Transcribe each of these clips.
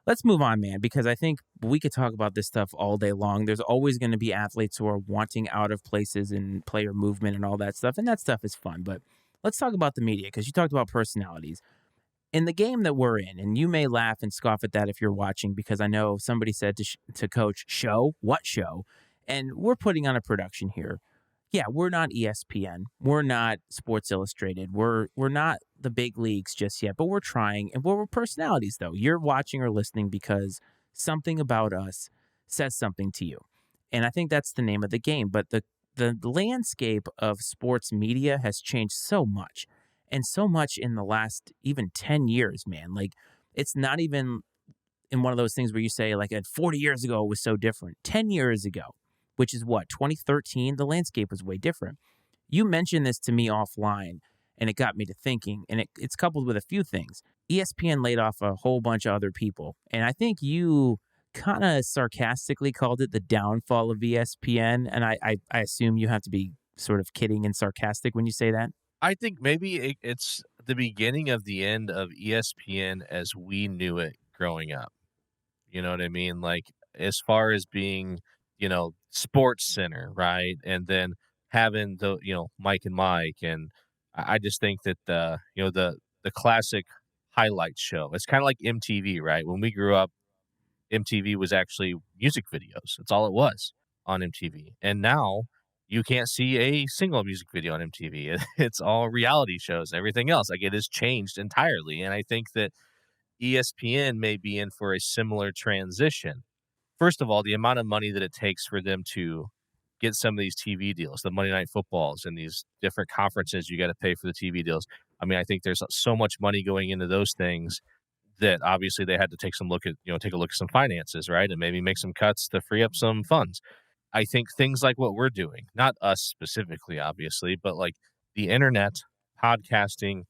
Let's move on, man, because I think we could talk about this stuff all day long. There's always going to be athletes who are wanting out of places and player movement and all that stuff, and that stuff is fun. But let's talk about the media because you talked about personalities. In the game that we're in, and you may laugh and scoff at that if you're watching, because I know somebody said to coach, show? What show? And we're putting on a production here. Yeah, we're not ESPN. We're not Sports Illustrated. We're not the big leagues just yet, but we're trying. And we're personalities, though. You're watching or listening because something about us says something to you. And I think that's the name of the game. But the landscape of sports media has changed so much. And so much in the last even 10 years, man. Like, it's not even in one of those things where you say, like, 40 years ago, it was so different. 10 years ago, which is what, 2013, the landscape was way different. You mentioned this to me offline, and it got me to thinking, and it's coupled with a few things. ESPN laid off a whole bunch of other people, and I think you kind of sarcastically called it the downfall of ESPN, and I assume you have to be sort of kidding and sarcastic when you say that. I think maybe it's the beginning of the end of ESPN as we knew it growing up. You know what I mean? Like, as far as being, Sportscenter, right? And then having Mike and Mike. And I just think that the classic highlight show, it's kind of like MTV, right? When we grew up, MTV was actually music videos. That's all it was on MTV. And now you can't see a single music video on MTV. It's all reality shows, everything else. Like, it has changed entirely. And I think that ESPN may be in for a similar transition. First of all, the amount of money that it takes for them to get some of these TV deals, the Monday Night Footballs and these different conferences, you got to pay for the TV deals. I mean, I think there's so much money going into those things that obviously they had to take a look at some finances, right? And maybe make some cuts to free up some funds. I think things like what we're doing, not us specifically, obviously, but like the internet, podcasting,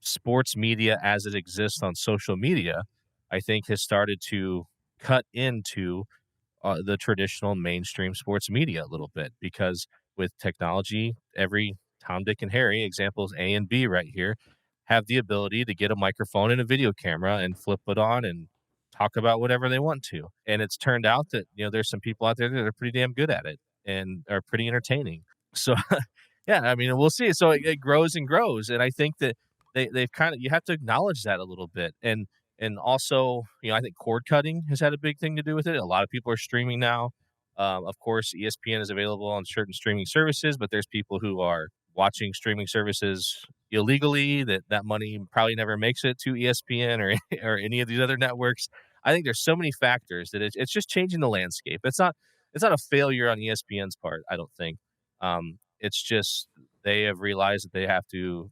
sports media as it exists on social media, I think has started to cut into the traditional mainstream sports media a little bit, because with technology, every Tom, Dick, and Harry, examples A and B right here, have the ability to get a microphone and a video camera and flip it on and talk about whatever they want to. And it's turned out that, there's some people out there that are pretty damn good at it and are pretty entertaining. So, yeah, I mean, we'll see. So it grows and grows. And I think that they've you have to acknowledge that a little bit. And also, I think cord cutting has had a big thing to do with it. A lot of people are streaming now. Of course, ESPN is available on certain streaming services, but there's people who are watching streaming services illegally, that money probably never makes it to ESPN or or any of these other networks. I think there's so many factors that it's just changing the landscape. It's not a failure on ESPN's part, I don't think. It's just they have realized that they have to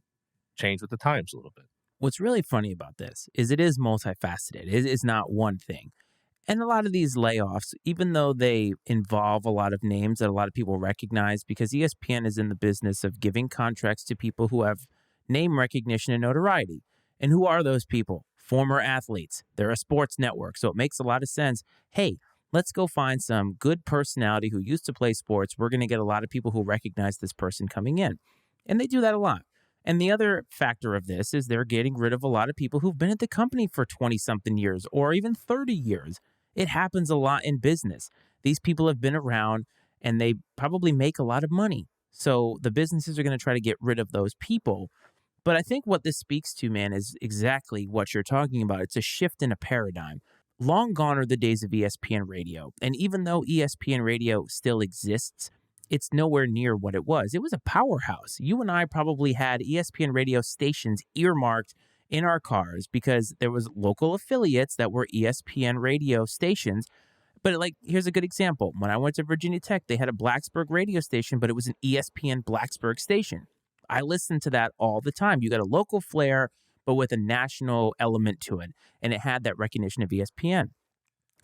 change with the times a little bit. What's really funny about this is it is multifaceted. It is not one thing. And a lot of these layoffs, even though they involve a lot of names that a lot of people recognize, because ESPN is in the business of giving contracts to people who have name recognition and notoriety. And who are those people? Former athletes. They're a sports network. So it makes a lot of sense. Hey, let's go find some good personality who used to play sports. We're going to get a lot of people who recognize this person coming in. And they do that a lot. And the other factor of this is they're getting rid of a lot of people who've been at the company for 20-something years or even 30 years. It happens a lot in business. These people have been around and they probably make a lot of money. So the businesses are going to try to get rid of those people. But I think what this speaks to, man, is exactly what you're talking about. It's a shift in a paradigm. Long gone are the days of ESPN radio. And even though ESPN radio still exists, it's nowhere near what it was. It was a powerhouse. You and I probably had ESPN radio stations earmarked in our cars because there was local affiliates that were ESPN radio stations. But here's a good example. When I went to Virginia Tech, they had a Blacksburg radio station, but it was an ESPN Blacksburg station. I listened to that all the time. You got a local flair, but with a national element to it. And it had that recognition of ESPN.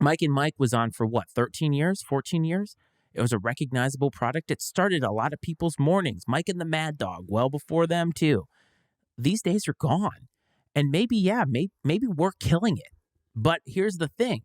Mike and Mike was on for 13 years, 14 years? It was a recognizable product. It started a lot of people's mornings. Mike and the Mad Dog, well before them too. These days are gone. And maybe we're killing it. But here's the thing.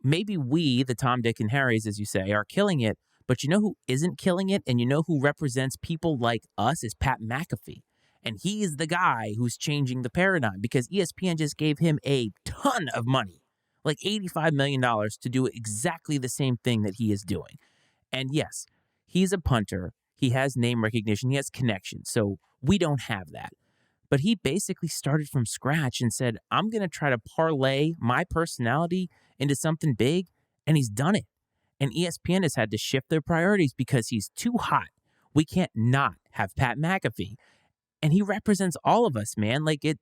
Maybe we, the Tom, Dick, and Harrys, as you say, are killing it. But you know who isn't killing it? And you know who represents people like us is Pat McAfee. And he is the guy who's changing the paradigm because ESPN just gave him a ton of money. like $85 million to do exactly the same thing that he is doing. And yes, he's a punter. He has name recognition. He has connections. So we don't have that. But he basically started from scratch and said, I'm going to try to parlay my personality into something big. And he's done it. And ESPN has had to shift their priorities because he's too hot. We can't not have Pat McAfee. And he represents all of us, man. Like it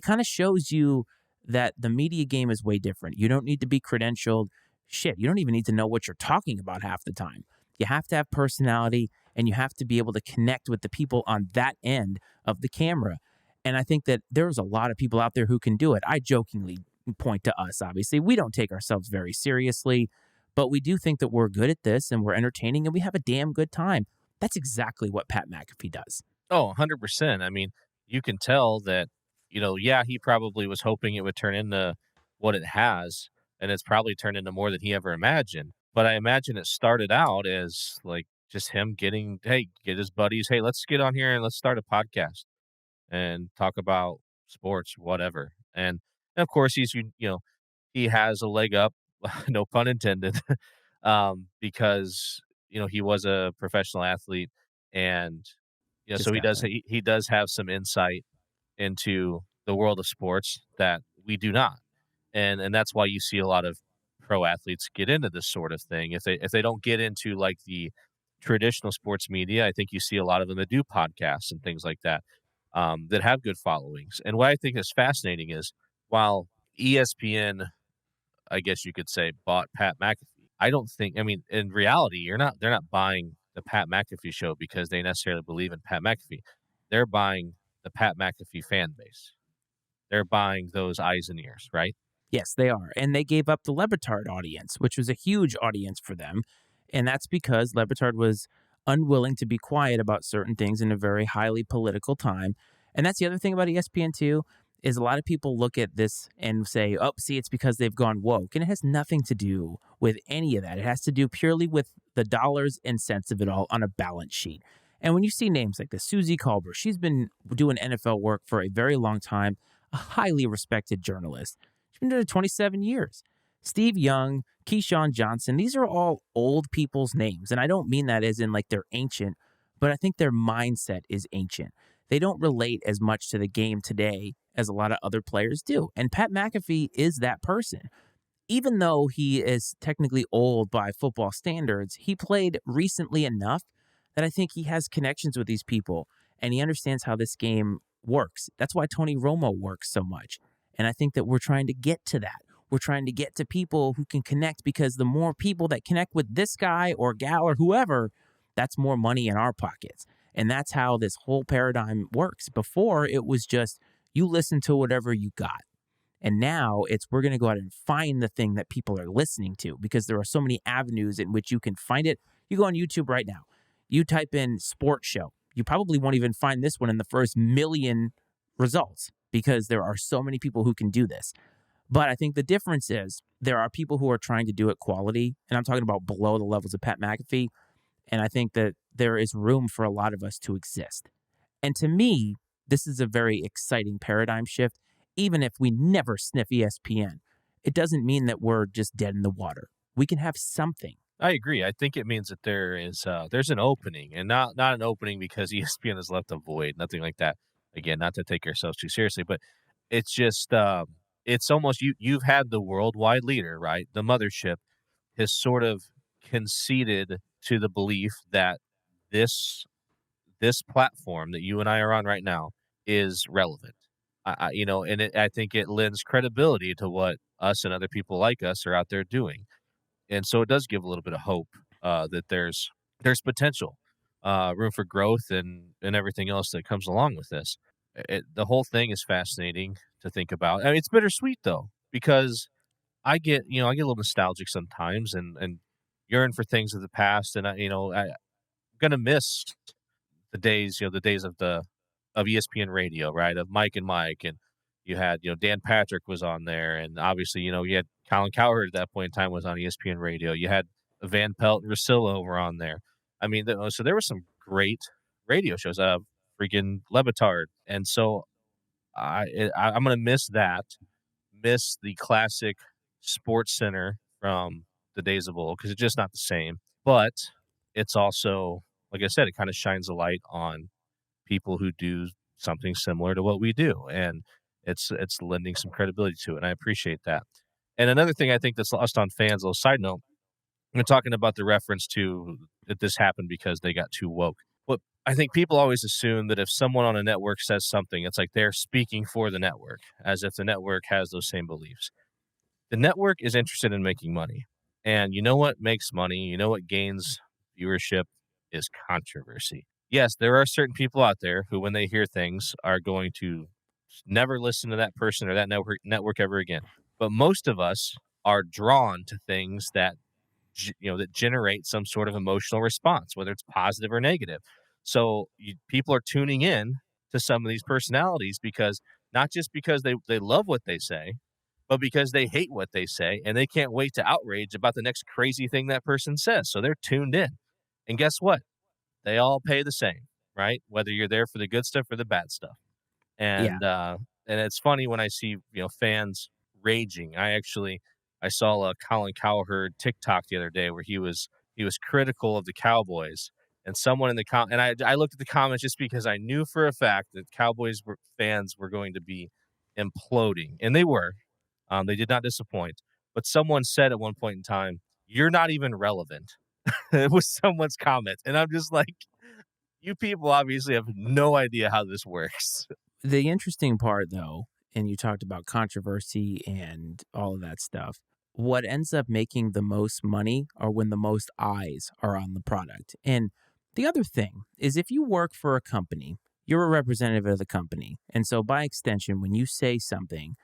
kind of shows you that the media game is way different. You don't need to be credentialed. Shit, you don't even need to know what you're talking about half the time. You have to have personality and you have to be able to connect with the people on that end of the camera. And I think that there's a lot of people out there who can do it. I jokingly point to us, obviously. We don't take ourselves very seriously, but we do think that we're good at this and we're entertaining and we have a damn good time. That's exactly what Pat McAfee does. Oh, 100%. I mean, you can tell that, yeah, he probably was hoping it would turn into what it has, and it's probably turned into more than he ever imagined. But I imagine it started out as like just him get his buddies, hey, let's get on here and let's start a podcast and talk about sports, whatever. And of course, he has a leg up, no pun intended, because he was a professional athlete, and Just so he got does there. he does have some insight into the world of sports that we do not. And that's why you see a lot of pro athletes get into this sort of thing. If they don't get into like the traditional sports media, I think you see a lot of them that do podcasts and things like that, that have good followings. And what I think is fascinating is while ESPN, I guess you could say, bought Pat McAfee, I don't think, I mean, in reality, they're not buying the Pat McAfee show because they necessarily believe in Pat McAfee. They're buying the Pat McAfee fan base. They're buying those eyes and ears, right? Yes, they are. And they gave up the Levitard audience, which was a huge audience for them. And that's because Levitard was unwilling to be quiet about certain things in a very highly political time. And that's the other thing about ESPN too, is a lot of people look at this and say, oh, see, it's because they've gone woke. And it has nothing to do with any of that. It has to do purely with the dollars and cents of it all on a balance sheet. And when you see names like this, Susie Colbert, she's been doing NFL work for a very long time, a highly respected journalist. She's been doing it 27 years. Steve Young, Keyshawn Johnson, these are all old people's names. And I don't mean that as in like they're ancient, but I think their mindset is ancient. They don't relate as much to the game today as a lot of other players do. And Pat McAfee is that person. Even though he is technically old by football standards, he played recently enough that I think he has connections with these people and he understands how this game works. That's why Tony Romo works so much. And I think that we're trying to get to that. We're trying to get to people who can connect because the more people that connect with this guy or gal or whoever, that's more money in our pockets. And that's how this whole paradigm works. Before, it was just you listen to whatever you got. And now it's we're going to go out and find the thing that people are listening to because there are so many avenues in which you can find it. You go on YouTube right now, you type in sports show. You probably won't even find this one in the first million results because there are so many people who can do this. But I think the difference is there are people who are trying to do it quality. And I'm talking about below the levels of Pat McAfee. And I think that there is room for a lot of us to exist. And to me, this is a very exciting paradigm shift. Even if we never sniff ESPN, it doesn't mean that we're just dead in the water. We can have something. I agree. I think it means that there's an opening, and not an opening because ESPN has left a void, nothing like that. Again, not to take ourselves too seriously, but it's just it's almost you've had the worldwide leader, right? The mothership has sort of conceded to the belief that this this platform that you and I are on right now is relevant. I think it lends credibility to what us and other people like us are out there doing, and so it does give a little bit of hope that there's potential, room for growth, and everything else that comes along with this. The whole thing is fascinating to think about. I mean, it's bittersweet though because I get a little nostalgic sometimes and yearn for things of the past, and I'm gonna miss the days of ESPN radio, right? Of Mike and Mike, and you had Dan Patrick was on there, and obviously you had Colin Cowherd at that point in time was on ESPN radio. You had Van Pelt and Rosillo were on there. I mean, so there were some great radio shows. Freaking Levitard, and so I'm gonna miss that, miss the classic Sportscenter from the days of old because it's just not the same. But it's also, like I said, it kind of shines a light on people who do something similar to what we do, and it's lending some credibility to it. And I appreciate that. And another thing I think that's lost on fans, a little side note, we're talking about the reference to that this happened because they got too woke. But I think people always assume that if someone on a network says something, it's like they're speaking for the network, as if the network has those same beliefs. The network is interested in making money. And you know what makes money? You know what gains viewership is controversy. Yes, there are certain people out there who, when they hear things, are going to never listen to that person or that network ever again. But most of us are drawn to things that that generate some sort of emotional response, whether it's positive or negative. So people are tuning in to some of these personalities because not just because they love what they say, but because they hate what they say and they can't wait to outrage about the next crazy thing that person says. So they're tuned in. And guess what? They all pay the same, right? Whether you're there for the good stuff or the bad stuff. Yeah. And it's funny when I see, fans raging. I saw a Colin Cowherd TikTok the other day where he was critical of the Cowboys, and someone in the and I looked at the comments just because I knew for a fact that fans were going to be imploding, and they were. They did not disappoint. But someone said at one point in time, "You're not even relevant." It was someone's comment, and I'm just like, you people obviously have no idea how this works. The interesting part, though, and you talked about controversy and all of that stuff, what ends up making the most money are when the most eyes are on the product. And the other thing is if you work for a company, you're a representative of the company. And so by extension, when you say something,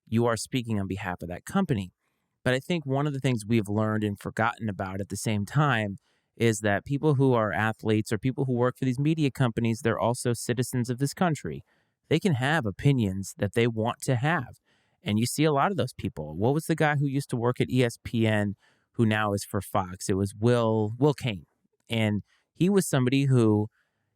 you are speaking on behalf of that company. But I think one of the things we've learned and forgotten about at the same time is that people who are athletes or people who work for these media companies, they're also citizens of this country. They can have opinions that they want to have. And you see a lot of those people. What was the guy who used to work at ESPN who now is for Fox? It was Will Kane. And he was somebody who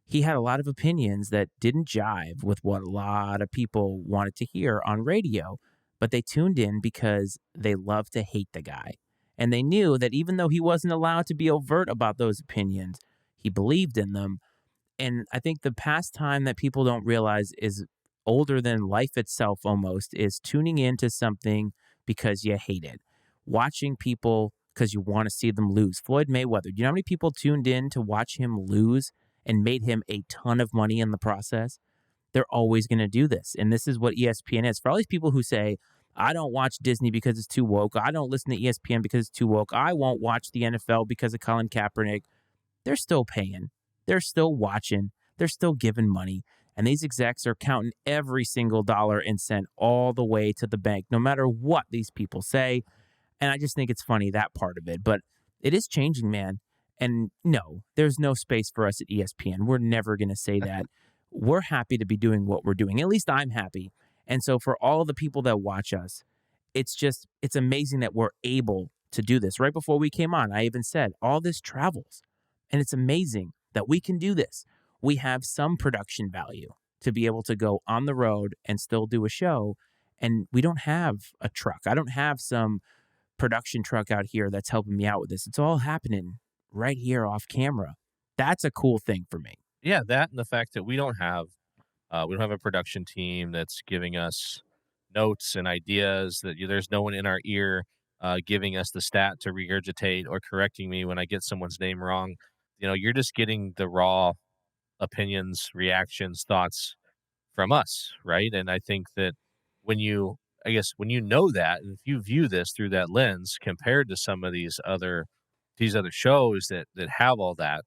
he had a lot of opinions that didn't jive with what a lot of people wanted to hear on radio, but they tuned in because they love to hate the guy. And they knew that even though he wasn't allowed to be overt about those opinions, he believed in them. And I think the pastime that people don't realize is older than life itself almost is tuning into something because you hate it. Watching people because you want to see them lose. Floyd Mayweather, do you know how many people tuned in to watch him lose and made him a ton of money in the process? They're always going to do this. And this is what ESPN is. For all these people who say, I don't watch Disney because it's too woke. I don't listen to ESPN because it's too woke. I won't watch the NFL because of Colin Kaepernick. They're still paying. They're still watching. They're still giving money. And these execs are counting every single dollar and cent all the way to the bank, no matter what these people say. And I just think it's funny, that part of it. But it is changing, man. And no, there's no space for us at ESPN. We're never going to say that. We're happy to be doing what we're doing. At least I'm happy. And so for all of the people that watch us, it's amazing that we're able to do this. Right before we came on, I even said all this travels. And it's amazing that we can do this. We have some production value to be able to go on the road and still do a show. And we don't have a truck. I don't have some production truck out here that's helping me out with this. It's all happening right here off camera. That's a cool thing for me. Yeah, that and the fact that we don't have a production team that's giving us notes and ideas. There's no one in our ear giving us the stat to regurgitate or correcting me when I get someone's name wrong. You're just getting the raw opinions, reactions, thoughts from us, right? And I think that when you know that, and if you view this through that lens compared to some of these other shows that have all that,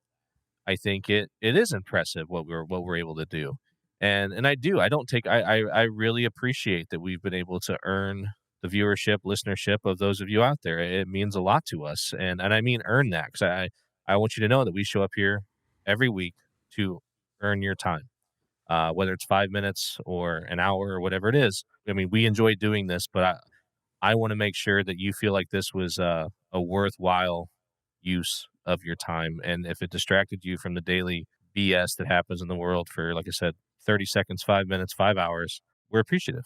I think it is impressive what we're able to do. And I don't take I really appreciate that we've been able to earn the viewership, listenership of those of you out there. It means a lot to us. And I mean earn that because I want you to know that we show up here every week to earn your time. Whether it's 5 minutes or an hour or whatever it is. I mean, we enjoy doing this, but I want to make sure that you feel like this was a worthwhile use of your time. And if it distracted you from the daily BS that happens in the world for, like I said, 30 seconds, 5 minutes, 5 hours, we're appreciative.